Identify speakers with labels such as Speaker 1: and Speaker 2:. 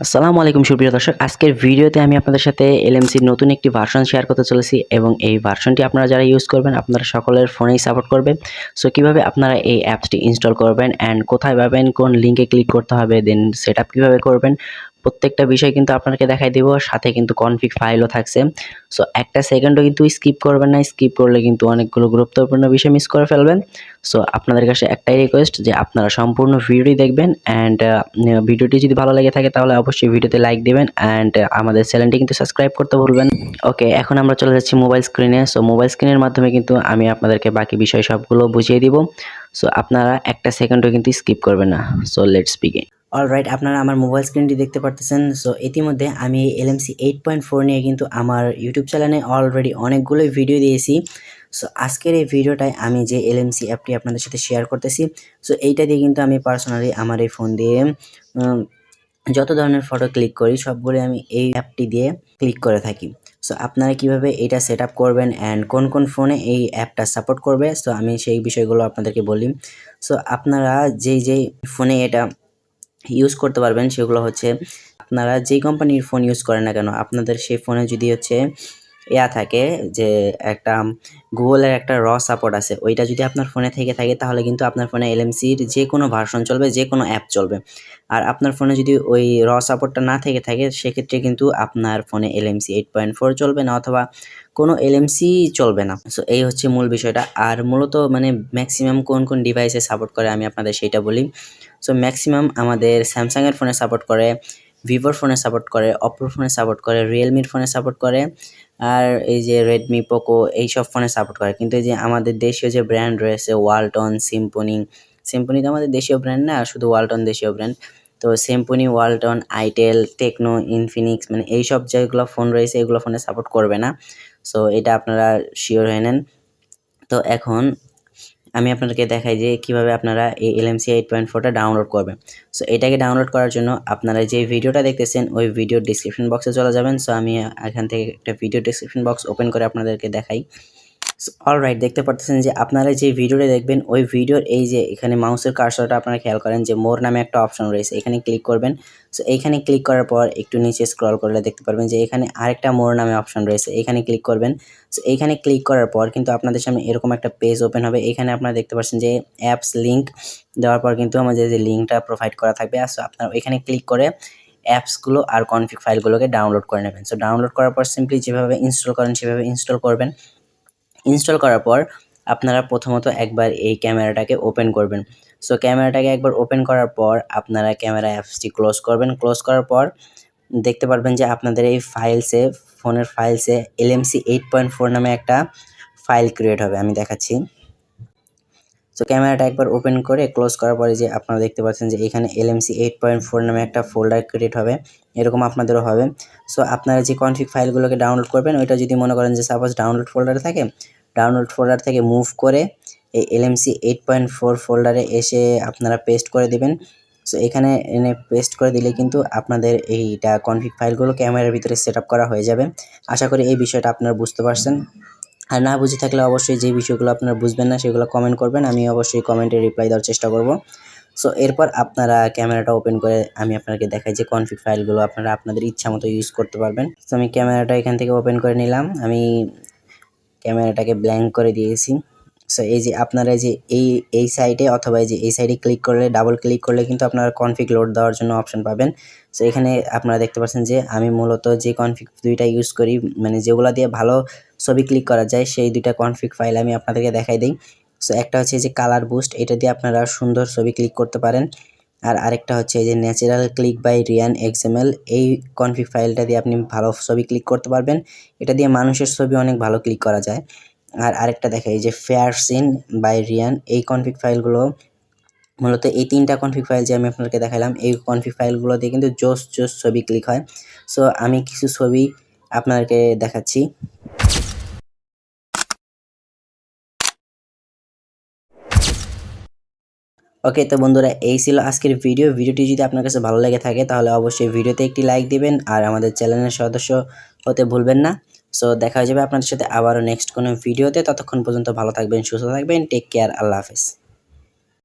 Speaker 1: আসসালামু আলাইকুম সুপ্রিয় দর্শক, আজকের ভিডিওতে আমি আপনাদের সাথে এলএমসির নতুন একটি ভার্সন শেয়ার করতে চলেছি এবং এই ভার্সনটি আপনারা যারা ইউজ করবেন আপনারা সকলের ফোনেই সাপোর্ট করবে। সো কিভাবে আপনারা এই অ্যাপসটি ইনস্টল করবেন অ্যান্ড কোথায় পাবেন, কোন লিঙ্কে ক্লিক করতে হবে, দেন সেটআপ কিভাবে করবেন, প্রত্যেকটা বিষয় কিন্তু আপনাদেরকে দেখাই দিব। সাথে কিন্তু কনফিগ ফাইলও থাকছে। সো একটা সেকেন্ডও কিন্তু স্কিপ করবেন না, স্কিপ করলে কিন্তু অনেকগুলো গুরুত্বপূর্ণ বিষয় মিস করে ফেলবেন। সো আপনাদের কাছে একটাই রিকোয়েস্ট যে আপনারা সম্পূর্ণ ভিডিওটি দেখবেন অ্যান্ড ভিডিওটি যদি ভালো লেগে থাকে তাহলে অবশ্যই ভিডিওতে লাইক দিবেন অ্যান্ড আমাদের চ্যানেলটি কিন্তু সাবস্ক্রাইব করতে ভুলবেন। ওকে, এখন আমরা চলে যাচ্ছি মোবাইল স্ক্রিনে। সো মোবাইল স্ক্রিনের মাধ্যমে কিন্তু আমি আপনাদেরকে বাকি বিষয় সবগুলো বুঝিয়ে দিব। সো আপনারা একটা সেকেন্ডও কিন্তু স্কিপ করবেন না। So let's begin. অলরাইট, আপনারা আমার মোবাইল স্ক্রিনটি দেখতে পারতেছেন। সো ইতিমধ্যে আমি এলএমসি 8.4 নিয়ে কিন্তু আমার ইউটিউব চ্যানেলে অলরেডি অনেকগুলোই ভিডিও দিয়েছি। সো আজকের এই ভিডিওটায় আমি যে এলএমসি অ্যাপটি আপনাদের সাথে শেয়ার করতেছি, সো এইটা দিয়ে কিন্তু আমি পার্সোনালি আমার এই ফোন দিয়ে যত ধরনের ফটো ক্লিক করি সবগুলো আমি এই অ্যাপটি দিয়ে ক্লিক করে থাকি। সো আপনারা কিভাবে এটা সেট আপ করবেন অ্যান্ড কোন কোন ফোনে এই অ্যাপটা সাপোর্ট করবে, সো আমি সেই বিষয়গুলো আপনাদেরকে বলি। সো আপনারা যেই ফোনে এটা ইউজ করতে পারবেন সেগুলো হচ্ছে, আপনারা যেই কোম্পানির ফোন ইউজ করেন না কেন আপনাদের সেই ফোনে যদি হচ্ছে থাকে যে একটা গুগলের একটা সাপোর্ট আছে, ওইটা যদি আপনার ফোনে থেকে থাকে তাহলে কিন্তু আপনার ফোনে এলএমসির যে কোনো ভার্সন চলবে, যে কোনো অ্যাপ চলবে। আর আপনার ফোনে যদি ওই সাপোর্টটা না থেকে থাকে সেক্ষেত্রে কিন্তু আপনার ফোনে এলএমসি 8.4 চলবে না, অথবা কোনো এলএমসি চলবে না। সো এই হচ্ছে মূল বিষয়টা। আর মূলত মানে ম্যাক্সিমাম কোন কোন ডিভাইসে সাপোর্ট করে আমি আপনাদের সেইটা বলি। সো ম্যাক্সিমাম আমাদের স্যামসাংয়ের ফোনে সাপোর্ট করে, ভিভোর ফোনে সাপোর্ট করে, অপ্পোর ফোনে সাপোর্ট করে, রিয়েলমির ফোনে সাপোর্ট করে, আর এই যে রেডমি, পোকো এইসব ফোনে সাপোর্ট করে। কিন্তু এই যে আমাদের দেশীয় যে ব্র্যান্ড রয়েছে ওয়ালটন, সিম্ফনি তো আমাদের দেশীয় ব্র্যান্ড না, শুধু ওয়ালটন দেশীয় ব্র্যান্ড। তো Symphony, Walton, Itel, Tecno, Infinix মানে এইসব যেগুলো ফোন রয়েছে এগুলো ফোনে সাপোর্ট করবে না। সো এটা আপনারা শিওর হয়ে নেন। তো এখন আমি আপনাদেরকে দেখাই যে কিভাবে আপনারা এই এলএমসি 8.4টা ডাউনলোড করবেন। সো এটাকে ডাউনলোড করার জন্য আপনারা যে ভিডিওটা দেখতেছেন ওই ভিডিওর ডিসক্রিপশন বক্সে চলে যাবেন। সো আমি এখান থেকে একটা ভিডিও ডিসক্রিপশন বক্স ওপেন করে আপনাদেরকে দেখাই। অলরাইট, দেখতে পারতেছেন যে আপনারা যে ভিডিওটা দেখবেন ওই ভিডিওর এই যে এখানে মাউসের কার্সরটা আপনারা খেয়াল করেন যে মোর নামে একটা অপশন রয়েছে, এখানে ক্লিক করবেন। সো এইখানে ক্লিক করার পর একটু নিচে স্ক্রল করলে দেখতে পারবেন যে এখানে আরেকটা মোর নামে অপশন রয়েছে, এখানে ক্লিক করবেন। সো এইখানে ক্লিক করার পর কিন্তু আপনাদের সামনে এরকম একটা পেজ ওপেন হবে। এখানে আপনারা দেখতে পাচ্ছেন যে অ্যাপস লিঙ্ক দেওয়ার পর কিন্তু আমাদের যে লিঙ্কটা প্রোভাইড করা থাকবে। সো আপনারা এখানে ক্লিক করে অ্যাপসগুলো আর কনফিগ ফাইলগুলোকে ডাউনলোড করে নেবেন। সো ডাউনলোড করার পর সিম্পলি যেভাবে ইনস্টল করেন সেভাবে ইনস্টল করবেন। ইনস্টল করার পর আপনারা প্রথমত একবার এই ক্যামেরাটাকে ওপেন করবেন। সো ক্যামেরাটাকে একবার ওপেন করার পর আপনারা ক্যামেরা অ্যাপসটি ক্লোজ করবেন। ক্লোজ করার পর দেখতে পারবেন যে আপনাদের এই ফোনের ফাইলসে এলএমসি 8.4 নামে একটা ফাইল ক্রিয়েট হবে। আমি দেখাচ্ছি। সো ক্যামেরাটা একবার ওপেন করে ক্লোজ করার পরে যে আপনারা দেখতে পাচ্ছেন যে এখানে এলএমসি 8.4 নামে একটা ফোল্ডার ক্রিয়েট হবে, এরকম আপনাদেরও হবে। সো আপনারা যে কনফিগ ফাইলগুলোকে ডাউনলোড করবেন ওইটা যদি মনে করেন যে সাপোজ ডাউনলোড ফোল্ডারে থাকে, ডাউনলোড ফোল্ডার থেকে মুভ করে এই এলএমসি 8.4 ফোল্ডারে এসে আপনারা পেস্ট করে দিবেন। সো এখানে এনে পেস্ট করে দিলে কিন্তু আপনাদের এইটা কনফিগ ফাইলগুলো ক্যামেরার ভিতরে সেট আপ করা হয়ে যাবে। আশা করি এই বিষয়টা আপনারা বুঝতে পারছেন। আর না বুঝে থাকলে অবশ্যই যে বিষয়গুলো আপনারা বুঝবেন না সেগুলো কমেন্ট করবেন, আমি অবশ্যই কমেন্টে রিপ্লাই দেওয়ার চেষ্টা করব। সো এরপর আপনারা ক্যামেরাটা ওপেন করে আমি আপনাকে দেখাই যে কনফিগ ফাইলগুলো আপনারা আপনাদের ইচ্ছা মতো ইউজ করতে পারবেন। সো আমি ক্যামেরাটা এখান থেকে ওপেন করে নিলাম, আমি ক্যামেরাটাকে ব্ল্যাঙ্ক করে দিয়েছি। সো এই যে আপনারা যে এই সাইডে অথবা এই যে এই সাইডে ক্লিক করলে, ডাবল ক্লিক করলে কিন্তু আপনারা কনফিগ লোড দেওয়ার জন্য অপশন পাবেন। সো এখানে আপনারা দেখতে পাচ্ছেন যে আমি মূলত যে কনফিগ দুইটা ইউজ করি, মানে যেগুলো দিয়ে ভালো ছবি ক্লিক করা যায় সেই দুইটা কনফিগ ফাইল আমি আপনাদেরকে দেখাই দিই। সো একটা হচ্ছে যে কালার বুস্ট, এটা দিয়ে আপনারা সুন্দর ছবি ক্লিক করতে পারেন। আর আরেকটা হচ্ছে এই যে natural click by Ryan XML, এই কনফিগ ফাইলটা দিয়ে আপনি ভালো ছবি ক্লিক করতে পারবেন। এটা দিয়ে মানুষের ছবি অনেক ভালো ক্লিক করা যায়। আর আরেকটা দেখাই যে ফেয়ার সিন বাই রিয়ান, এই কনফিগ ফাইলগুলো মূলত এই তিনটা কনফিগ ফাইল যে আমি আপনাদেরকে দেখালাম এই কনফিগ ফাইলগুলো দিয়ে কিন্তু জোস ছবি ক্লিক হয়। সো আমি কিছু ছবি আপনাদেরকে দেখাচ্ছি। ওকে, তো বন্ধুরা এই ছিল আজকের ভিডিওটি যদি আপনার কাছে ভালো লেগে থাকে তাহলে অবশ্যই ভিডিওতে একটি লাইক দিবেন আর আমাদের চ্যানেলের সদস্য হতে ভুলবেন না। সো দেখা যাবে আপনাদের সাথে আবারও নেক্সট কোনো ভিডিওতে। ততক্ষণ পর্যন্ত ভালো থাকবেন, সুস্থ থাকবেন, টেক কেয়ার, আল্লাহ হাফেজ।